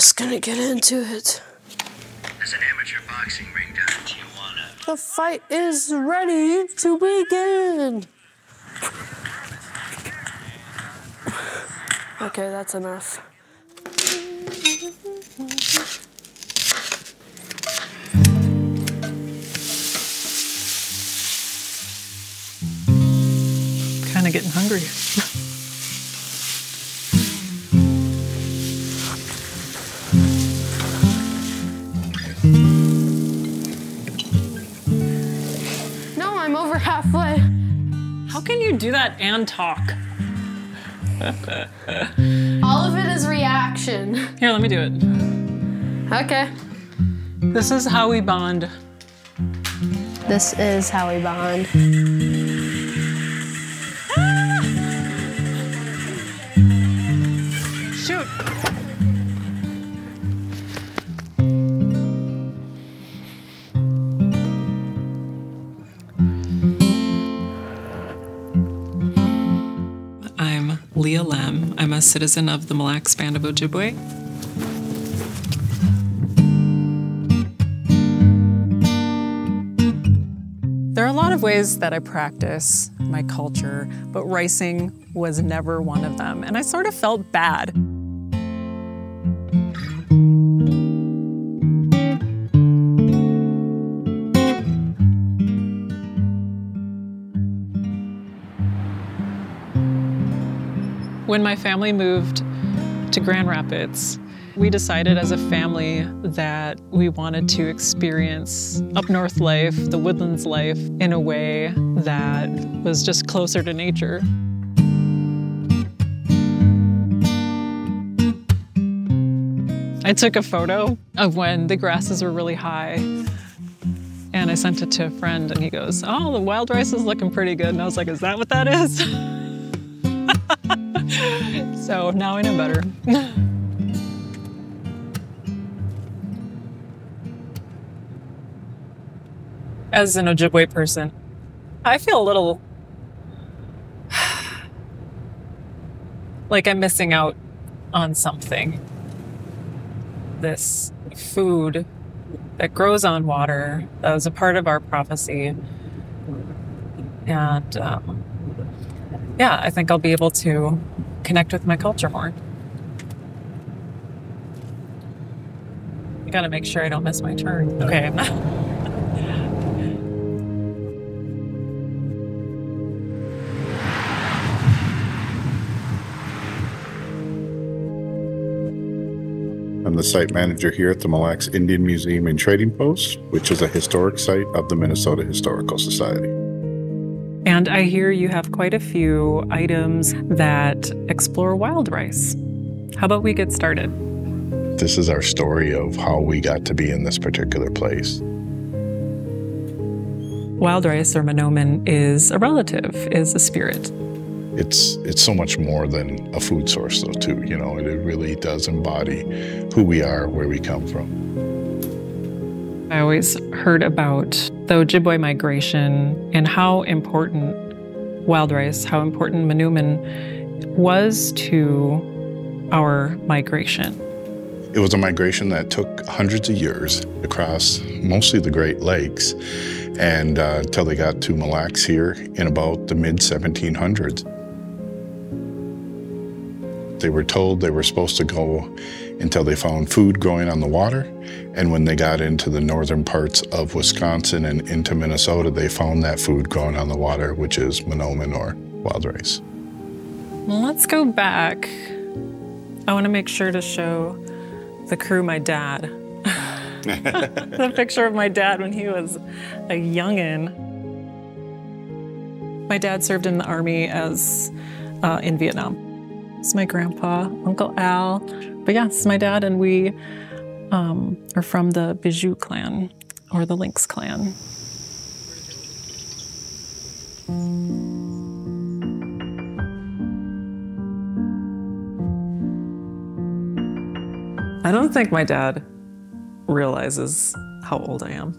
just gonna get into it. There's an amateur boxing ring down in Tijuana. The fight is ready to begin. Okay, that's enough. Kind of getting hungry. No, I'm over halfway. How can you do that and talk? All of it is reaction. Here, let me do it. Okay. This is how we bond. This is how we bond. Shoot. I'm Leah Lemm. I'm a citizen of the Mille band of Ojibwe. There are a lot of ways that I practice my culture, but ricing was never one of them, and I sort of felt bad. When my family moved to Grand Rapids, we decided as a family that we wanted to experience up north life, the woodlands life, in a way that was just closer to nature. I took a photo of when the grasses were really high, and I sent it to a friend, and he goes, "Oh, the wild rice is looking pretty good." And I was like, "Is that what that is?" So now I know better. As an Ojibwe person, I feel a little like I'm missing out on something. This food that grows on water, that was a part of our prophecy. And yeah, I think I'll be able to connect with my culture more. I gotta make sure I don't miss my turn. Okay. I'm the site manager here at the Mille Indian Museum and Trading Post, which is a historic site of the Minnesota Historical Society. And I hear you have quite a few items that explore wild rice. How about we get started? This is our story of how we got to be in this particular place. Wild rice, or Manoomin, is a relative, is a spirit. It's so much more than a food source, though, too. You know, it really does embody who we are, where we come from. I always heard about the Ojibwe migration and how important wild rice, how important Manoomin was to our migration. It was a migration that took hundreds of years across mostly the Great Lakes, and until they got to Mille here in about the mid-1700s. They were told they were supposed to go until they found food growing on the water, and when they got into the northern parts of Wisconsin and into Minnesota, they found that food growing on the water, which is Manoomin, or wild rice. Well, let's go back. I want to make sure to show the crew my dad. The picture of my dad when he was a youngin'. My dad served in the Army as in Vietnam. It's my grandpa, Uncle Al. But yeah, it's my dad, and we are from the Bijou clan, or the Lynx clan. I don't think my dad realizes how old I am.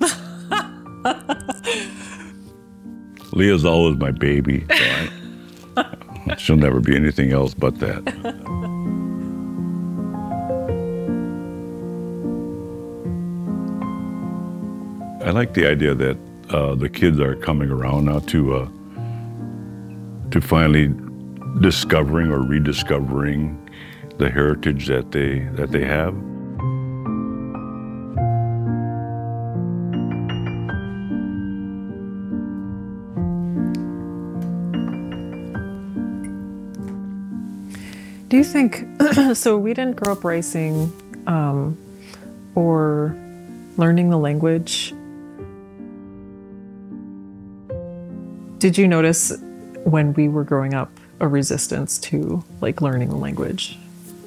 Leah's always my baby, so she'll never be anything else but that. I like the idea that the kids are coming around now to finally discovering or rediscovering the heritage that they have. Do you think, so we didn't grow up racing or learning the language. Did you notice when we were growing up a resistance to like learning the language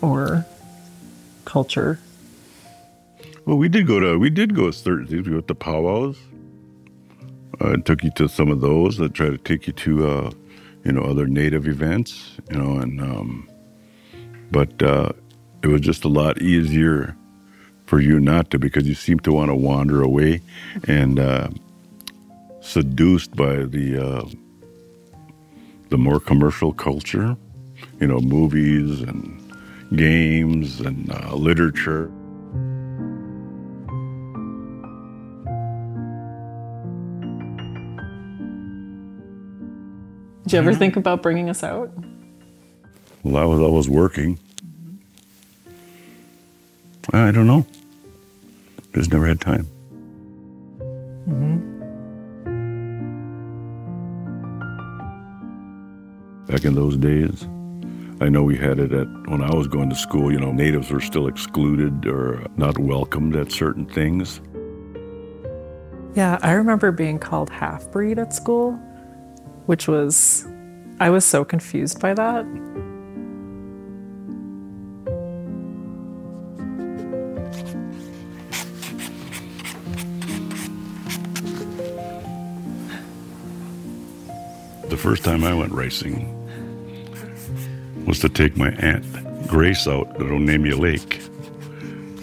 or culture? Well, we did go to certain things. We went to powwows. I took you to some of those. I tried to take you to, other Native events, but it was just a lot easier for you not to, because you seem to want to wander away and seduced by the more commercial culture, movies and games and literature. Did you ever think about bringing us out? Well, I was always working. I don't know. Just never had time. Back in those days, I know we had it when I was going to school, natives were still excluded or not welcomed at certain things. Yeah, I remember being called half-breed at school, which was, I was so confused by that. The first time I went racing was to take my Aunt Grace out at Onamia Lake.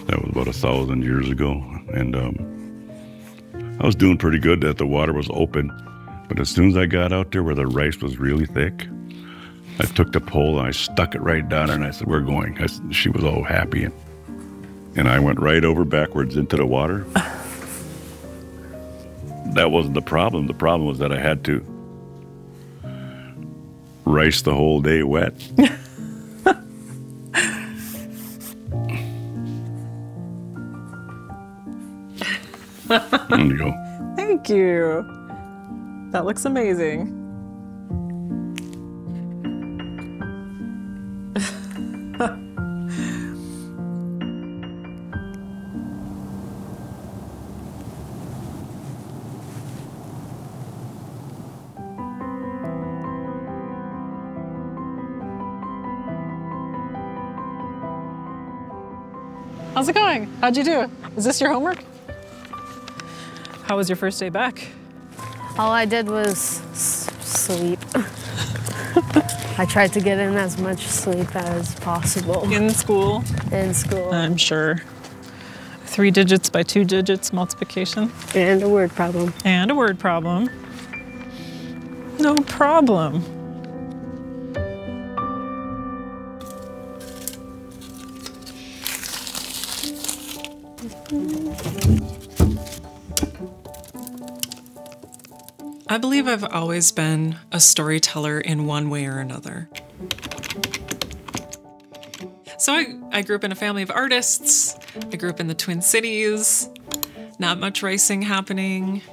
That was about 1,000 years ago. And I was doing pretty good that the water was open. But as soon as I got out there where the rice was really thick, I took the pole and I stuck it right down her and I said, "We're going." She was all happy. And I went right over backwards into the water. That wasn't the problem. The problem was that I had to rice the whole day wet. There you go. Thank you. That looks amazing. How's it going? How'd you do? Is this your homework? How was your first day back? All I did was sleep. I tried to get in as much sleep as possible. In school? In school. I'm sure. 3 digits by 2 digits multiplication. And a word problem. And a word problem. No problem. I believe I've always been a storyteller in one way or another. So I grew up in a family of artists. I grew up in the Twin Cities. Not much racing happening.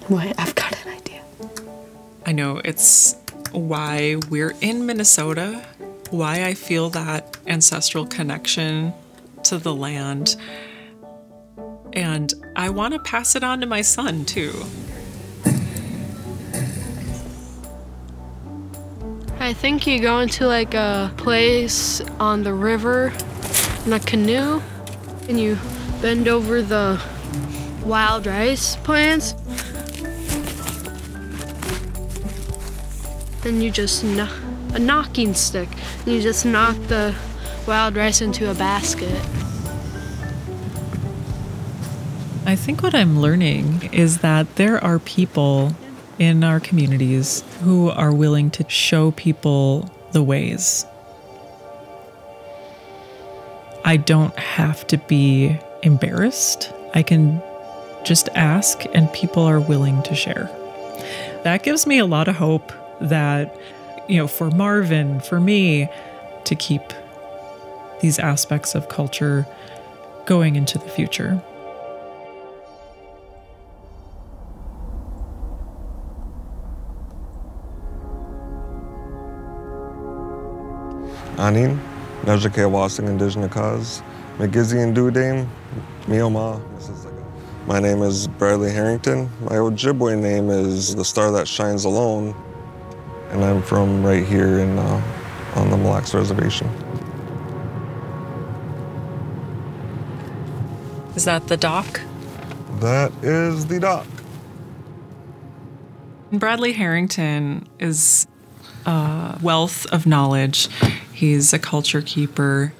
Wait, I've got an idea. I know it's why we're in Minnesota, why I feel that ancestral connection to the land. And I want to pass it on to my son, too. I think you go into like a place on the river in a canoe and you bend over the wild rice plants. And you just a knocking stick. And you just knock the wild rice into a basket. I think what I'm learning is that there are people in our communities who are willing to show people the ways. I don't have to be embarrassed. I can just ask and people are willing to share. That gives me a lot of hope that, for Marvin, for me, to keep these aspects of culture going into the future. Anin, Najake Wasing Indigenous Cause, Magizian Dudame, Mioma. My name is Bradley Harrington. My Ojibwe name is The Star That Shines Alone, and I'm from right here on the Mille Reservation. Is that the dock? That is the dock. Bradley Harrington is a wealth of knowledge. He's a culture keeper.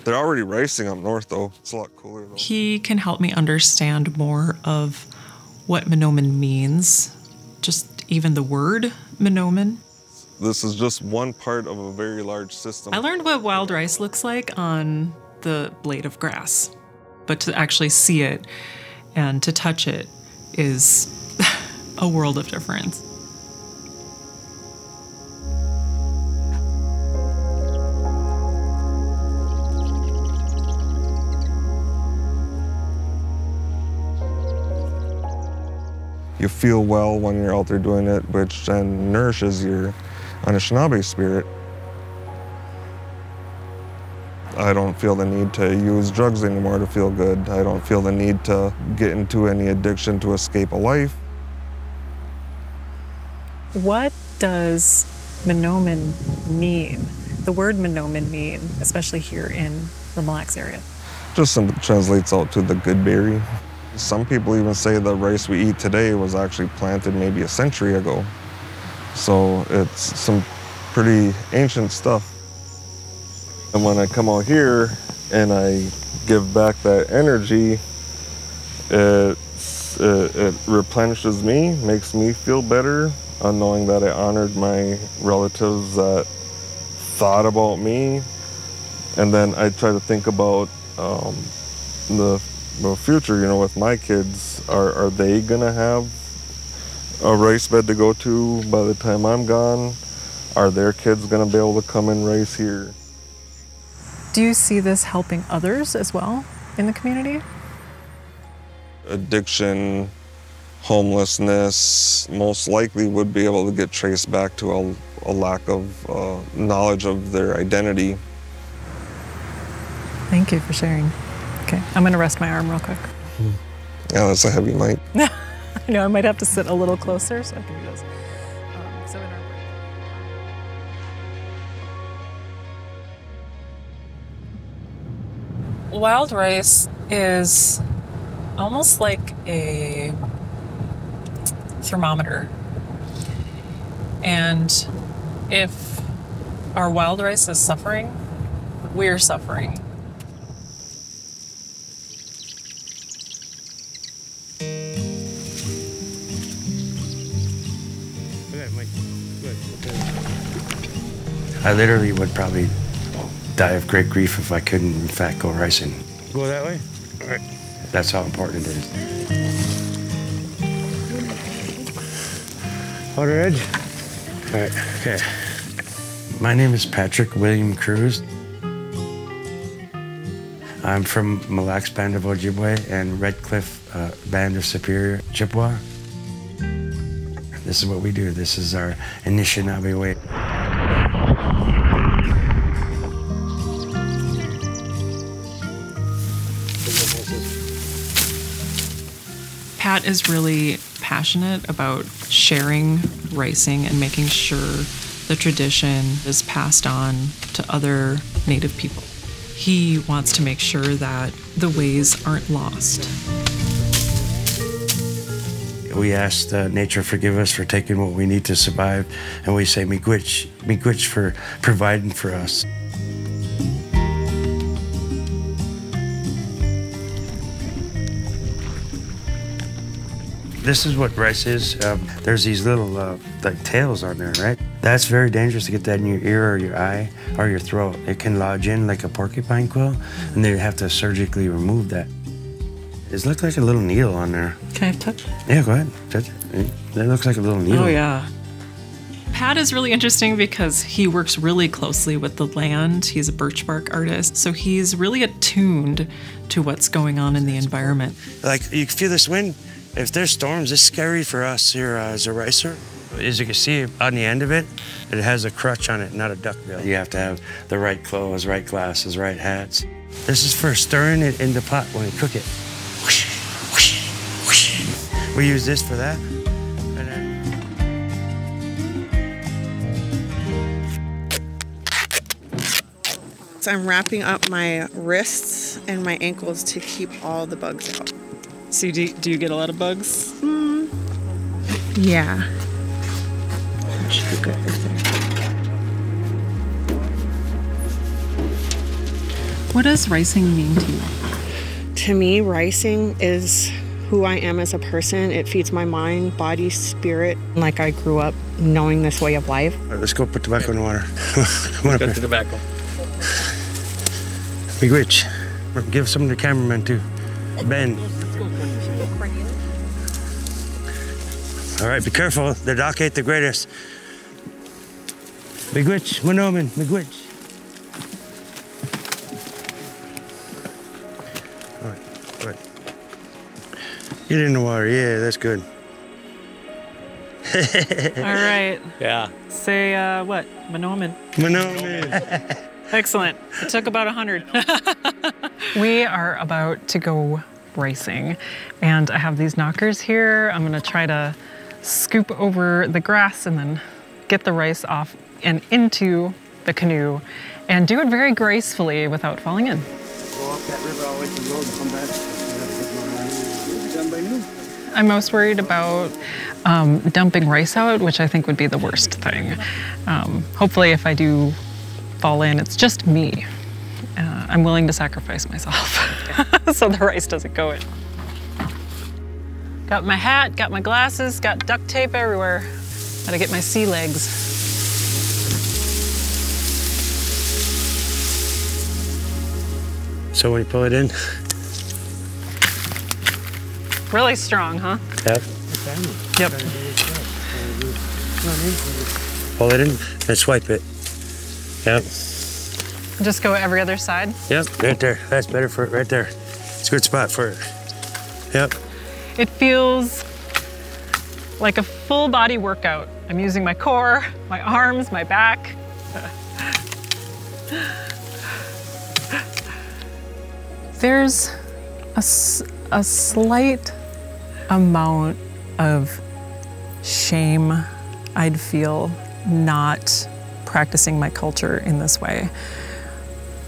They're already racing up north, though. It's a lot cooler, though. He can help me understand more of what Manoomin means, just even the word Manoomin. This is just one part of a very large system. I learned what wild rice looks like on the blade of grass, but to actually see it and to touch it is a world of difference. You feel well when you're out there doing it, which then nourishes your Anishinaabe spirit. I don't feel the need to use drugs anymore to feel good. I don't feel the need to get into any addiction to escape a life. What does Manoomin mean? The word Manoomin mean, especially here in the Mille area? Just simply translates out to the good berry. Some people even say the rice we eat today was actually planted maybe a century ago. So it's some pretty ancient stuff. And when I come out here and I give back that energy, it replenishes me, makes me feel better, knowing that I honored my relatives that thought about me. And then I try to think about the future, with my kids. Are they gonna have a rice bed to go to by the time I'm gone? Are their kids gonna be able to come and race here? Do you see this helping others as well in the community? Addiction, homelessness, most likely would be able to get traced back to a lack of knowledge of their identity. Thank you for sharing. Okay, I'm gonna rest my arm real quick. Yeah, that's a heavy mic. I know, I might have to sit a little closer so I can do this. So in our break. Wild rice is almost like a thermometer. And if our wild rice is suffering, we're suffering. I literally would probably die of great grief if I couldn't, in fact, go ricing. Go that way? All right. That's how important it is. Outer edge? All right, okay. My name is Patrick William Cruz. I'm from Mille Band of Ojibwe and Red Cliff Band of Superior Chippewa. This is what we do. This is our Anishinaabe way. Pat is really passionate about sharing ricing and making sure the tradition is passed on to other Native people. He wants to make sure that the ways aren't lost. We ask nature forgive us for taking what we need to survive, and we say miigwech for providing for us. This is what rice is. There's these little like tails on there, right? That's very dangerous to get that in your ear or your eye or your throat. It can lodge in like a porcupine quill, and they have to surgically remove that. It looks like a little needle on there. Can I touch? Yeah, go ahead. Touch it. That looks like a little needle. Oh, yeah. Pat is really interesting because he works really closely with the land. He's a birch bark artist, so he's really attuned to what's going on in the environment. Like, you can feel this wind. If there's storms, it's scary for us here as a ricer. As you can see on the end of it, it has a crutch on it, not a duckbill. You have to have the right clothes, right glasses, right hats. This is for stirring it in the pot when you cook it. Whoosh, whoosh, whoosh. We use this for that. And then... So I'm wrapping up my wrists and my ankles to keep all the bugs out. So do you get a lot of bugs? Yeah. Should be good right there. What does ricing mean to you? To me, ricing is who I am as a person. It feeds my mind, body, spirit. Like I grew up knowing this way of life. All right, let's go put tobacco in the water. Come on up Got here. the tobacco. Big Rich, give some to the cameraman too. Ben. All right, be careful. The dock ain't the greatest. Big Rich, Manoomin, Big Rich. All right, all right. Get in the water. Yeah, that's good. All right. Yeah. Say what? Manoomin. Manoomin. Excellent. It took about 100. We are about to go racing, and I have these knockers here. I'm gonna try to scoop over the grass and then get the rice off and into the canoe and do it very gracefully without falling in. Go up that river all the way to the road and come back. Done by noon. I'm most worried about dumping rice out, which I think would be the worst thing. Hopefully if I do fall in, it's just me. I'm willing to sacrifice myself so the rice doesn't go in. Got my hat, got my glasses, got duct tape everywhere. Gotta get my sea legs. So when you pull it in? Really strong, huh? Yep. Yep. Pull it in and swipe it. Yep. Just go every other side? Yep, right there. That's better for it right there. It's a good spot for it. Yep. It feels like a full body workout. I'm using my core, my arms, my back. There's a slight amount of shame I'd feel not practicing my culture in this way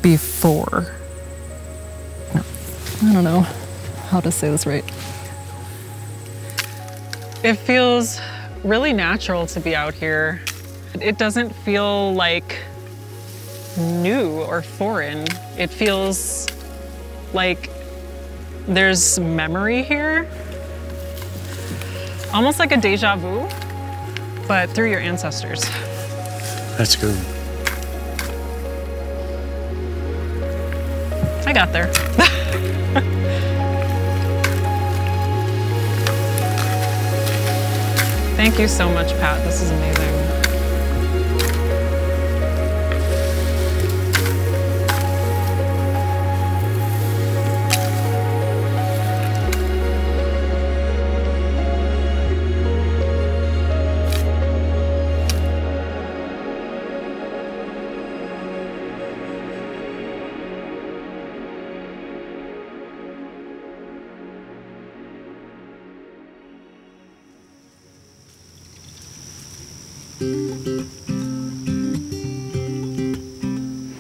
before. No, I don't know how to say this right. It feels really natural to be out here. It doesn't feel like new or foreign. It feels like there's memory here. Almost like a deja vu, but through your ancestors. That's good. I got there. Thank you so much, Pat. This is amazing.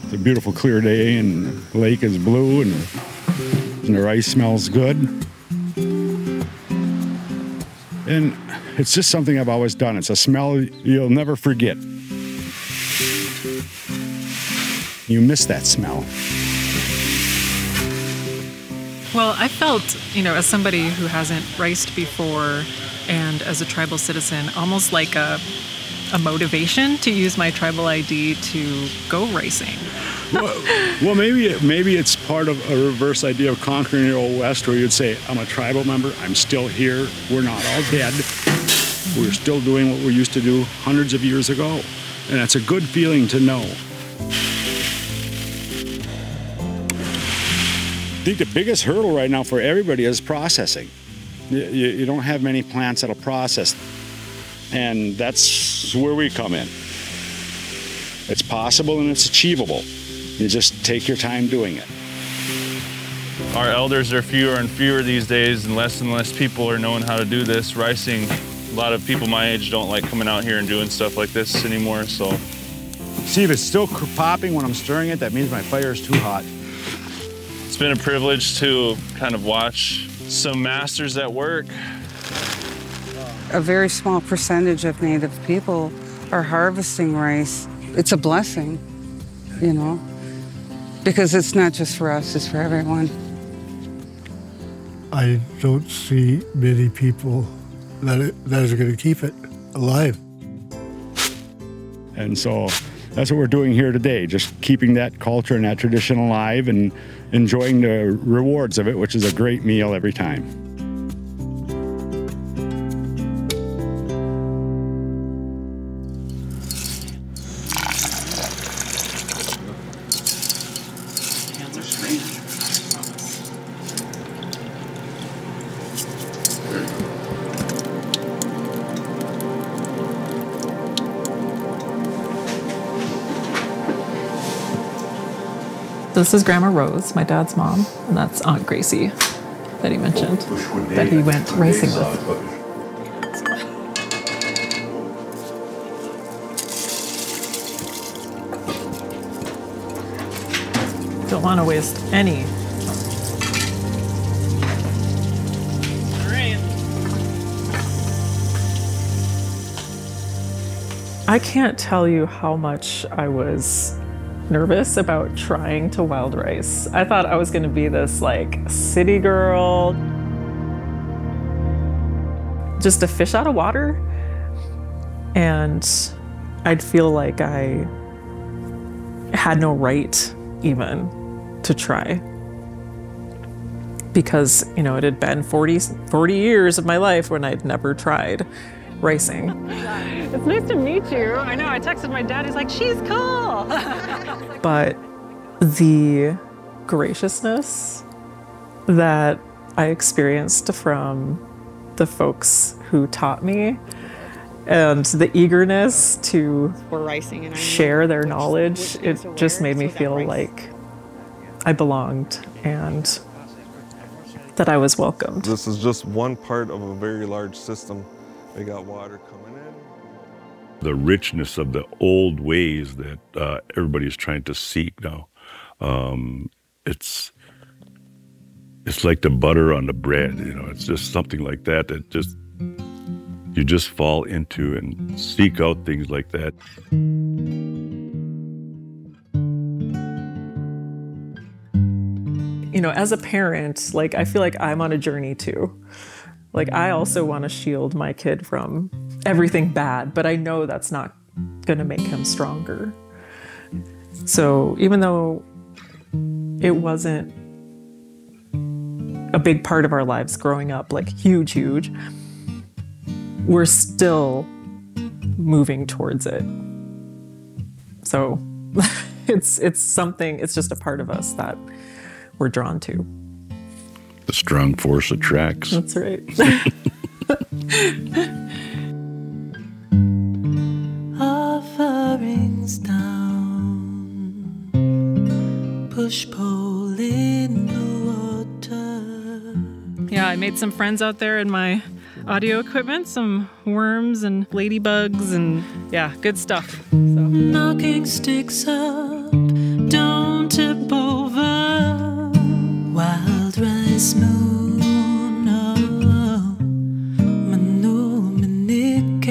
It's a beautiful clear day and the lake is blue and the rice smells good. And it's just something I've always done. It's a smell you'll never forget. You miss that smell. Well, I felt, as somebody who hasn't riced before and as a tribal citizen, almost like a a motivation to use my tribal ID to go racing. Well, maybe it's part of a reverse idea of conquering the Old West, where you'd say, I'm a tribal member, I'm still here, we're not all dead, we're still doing what we used to do hundreds of years ago. And that's a good feeling to know. I think the biggest hurdle right now for everybody is processing. You don't have many plants that'll process, and that's where we come in. It's possible and it's achievable. You just take your time doing it. Our elders are fewer and fewer these days, and less people are knowing how to do this. Ricing, a lot of people my age don't like coming out here and doing stuff like this anymore, so. See, if it's still popping when I'm stirring it, that means my fire is too hot. It's been a privilege to kind of watch some masters at work. A very small percentage of Native people are harvesting rice. It's a blessing, you know, because it's not just for us, it's for everyone. I don't see many people that is going to keep it alive. And so that's what we're doing here today, just keeping that culture and that tradition alive and enjoying the rewards of it, which is a great meal every time. This is Grandma Rose, my dad's mom, and that's Aunt Gracie that he mentioned, that he went racing with. Don't want to waste any. All right. I can't tell you how much I was nervous about trying to wild rice. I thought I was gonna be this like city girl, just a fish out of water, and I'd feel like I had no right even to try, because, you know, it had been 40 years of my life when I'd never tried racing. It's nice to meet you. I know, I texted my dad, he's like, she's cool. But the graciousness that I experienced from the folks who taught me, and the eagerness to share their knowledge, it just made me feel like I belonged and that I was welcomed. This is just one part of a very large system. They got water coming in. The richness of the old ways that everybody's trying to seek now. It's like the butter on the bread, you know. It's just something like that you just fall into and seek out things like that. You know, as a parent, like, I feel like I'm on a journey too. Like, I also want to shield my kid from everything bad, but I know that's not going to make him stronger. So even though it wasn't a big part of our lives growing up, like huge, we're still moving towards it. So it's something, it's just a part of us that we're drawn to. The strong force attracts. That's right. Offerings down, push pull in the water. Yeah, I made some friends out there in my audio equipment, some worms and ladybugs, and yeah, good stuff. So. Knocking sticks up, don't tip over. Wild rice moon, oh, Manoomin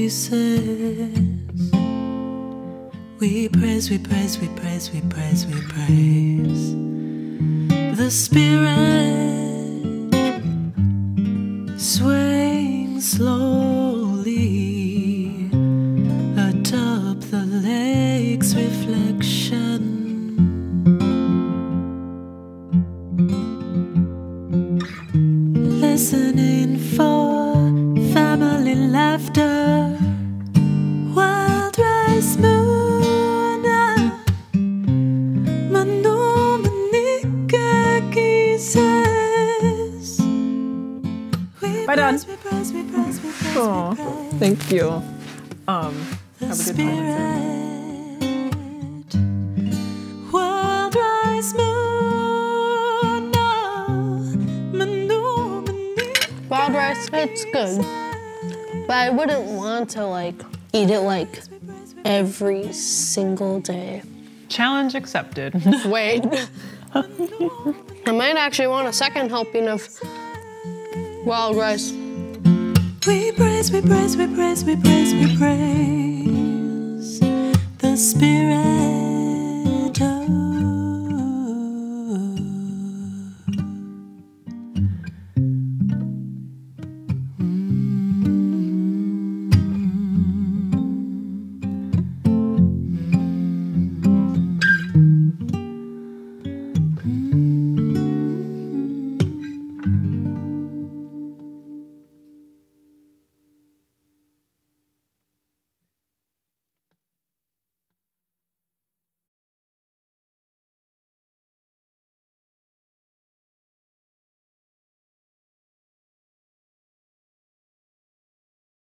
says. We praise, we praise, we praise, we praise, we praise the Spirit swaying slowly yearning for family laughter. Wild rice moona, Manoomin kisses. Bye, Dad. Oh, thank you. Have a good time. Wild rice moona, Manoomin. Wild rice, it's good. But I wouldn't want to like eat it like every single day. Challenge accepted. Wait. I might actually want a second helping of wild rice. We praise, we praise, we praise, we praise, we praise the Spirit.